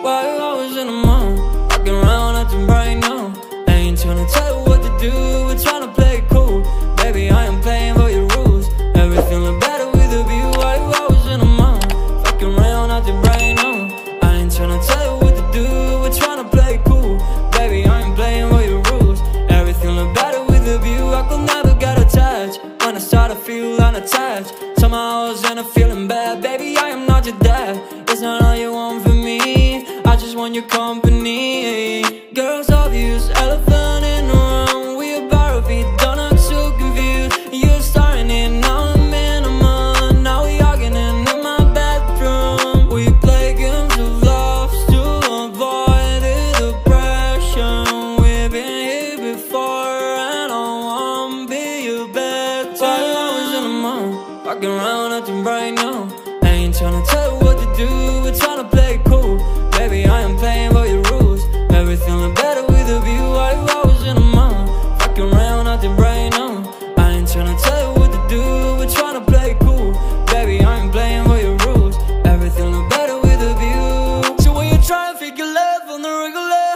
Why you always in the mood? Walking around acting right now. I ain't tryna tell you what to do, we're tryna play it cool. Baby, I am playing by your rules. Everything look better with a view. Why you always in the mood? Walking around acting right now. I ain't tryna tell you what to do, we're tryna play it cool. Baby, I am playing by your rules. Everything look better with a view. I could never get attached. When I start to feel unattached, somehow I was in a feeling bad. Baby, I am not your dad. It's not all you want from me, I just want your company. Girls obvious, elephant in the room. We about our feet, don't act so confused. You're starting it, now I'm in a mood. Now we arguing in my bedroom. We play games of love to avoid the depression. We've been here before and I wanna be your bed. Why you always in the mood? Walking around acting right now. I ain't tryna tell you what to do, we're tryna play it cool. Baby, I am playing by your rules. Everything look better with a view. Why you always in the mood? Fucking around acting right now. I ain't tryna tell you what to do, we're tryna play it cool. Baby, I am playing by your rules. Everything look better with a view. So when you try to figure love on the regular,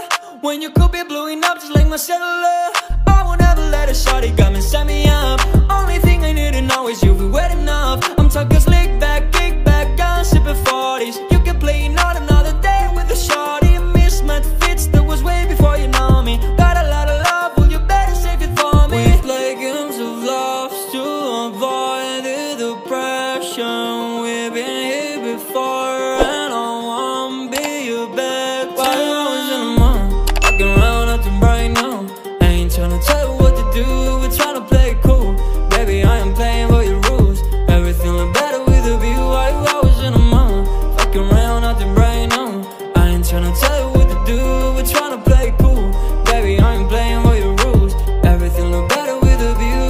when you could be blowing up just like my cellular, I won't ever let a shawty got me, set me up. Only thing I need to know is you be wet enough. I'm talking slick back, kick back, I'm sipping 40s. You can play not another day with a shawty. Mismatched fits, that was way before you know me. Got a lot of love, well you better save it for me. We play games of love to avoid the depression. We've been here before and I wanna be your bed. Why you always in the mood? Walking around acting right now. I ain't tryna tell you what to do, we're tryna play it cool. Baby, I am playing by your rules. Everything look better with a view. Why you always in the mood? Walking around acting right now. I ain't tryna tell you what to do, we're tryna play it cool. Baby, I am playing by your rules. Everything look better with a view.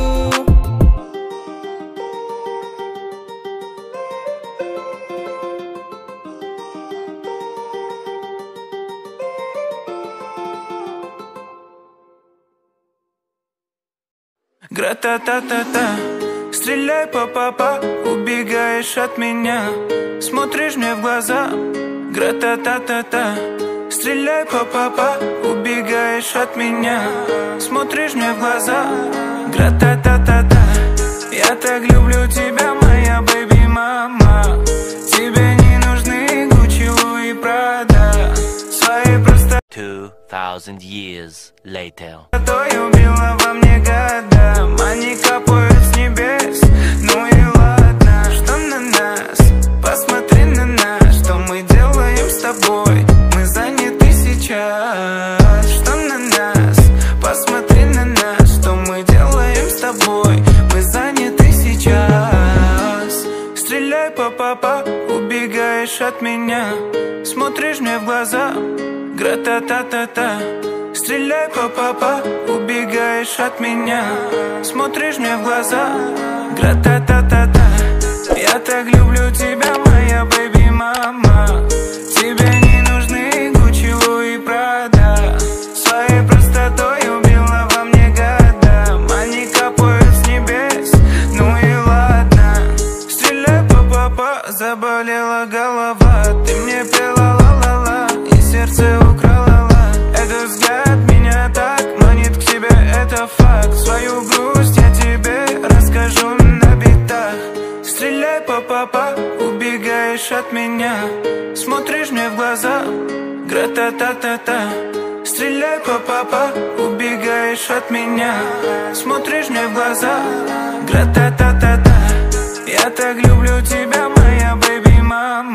Гра-та-та-та-та, стреляй па-па-па, убегаешь от меня, смотришь мне в глаза. Гра-та-та-та-та, стреляй па-па-па, убегаешь от меня, смотришь мне в глаза. Гра-та-та-та-та, я так люблю тебя, моя бэби-мама. Тебе не нужны Гуччи, Луи, Прада. Свои просто 2000 years later. Той убила во мне года, они капают с небес. Ну и ладно, что на нас, посмотри на нас. Что мы делаем с тобой, мы заняты сейчас. Что на нас, посмотри на нас. Что мы делаем с тобой, мы заняты сейчас. Стреляй па-па-па, убегаешь от меня, смотришь мне в глаза. Гра-та-та-та-та, стреляй па-па-па, убегаешь от меня, смотришь мне в глаза. Гра-та-та-та-та, я так люблю тебя, моя бэби-мама. Тебе не нужны Гуччи, Луи, Прада. Своей простотой убила во мне года, они капают с небес. Ну и ладно, стреляй па-па-па, заболела голова. Ты мне пела ла-ла-ла, и сердце украла. Этот взгляд меня так манит к себе, это факт. Свою грусть я тебе расскажу на битах. Стреляй па-па-па, убегаешь от меня, смотришь мне в глаза. Гра-та-та-та-та, стреляй па-па-па, убегаешь от меня, смотришь мне в глаза. Гра-та-та-та-та, я так люблю тебя, моя бэби-мама.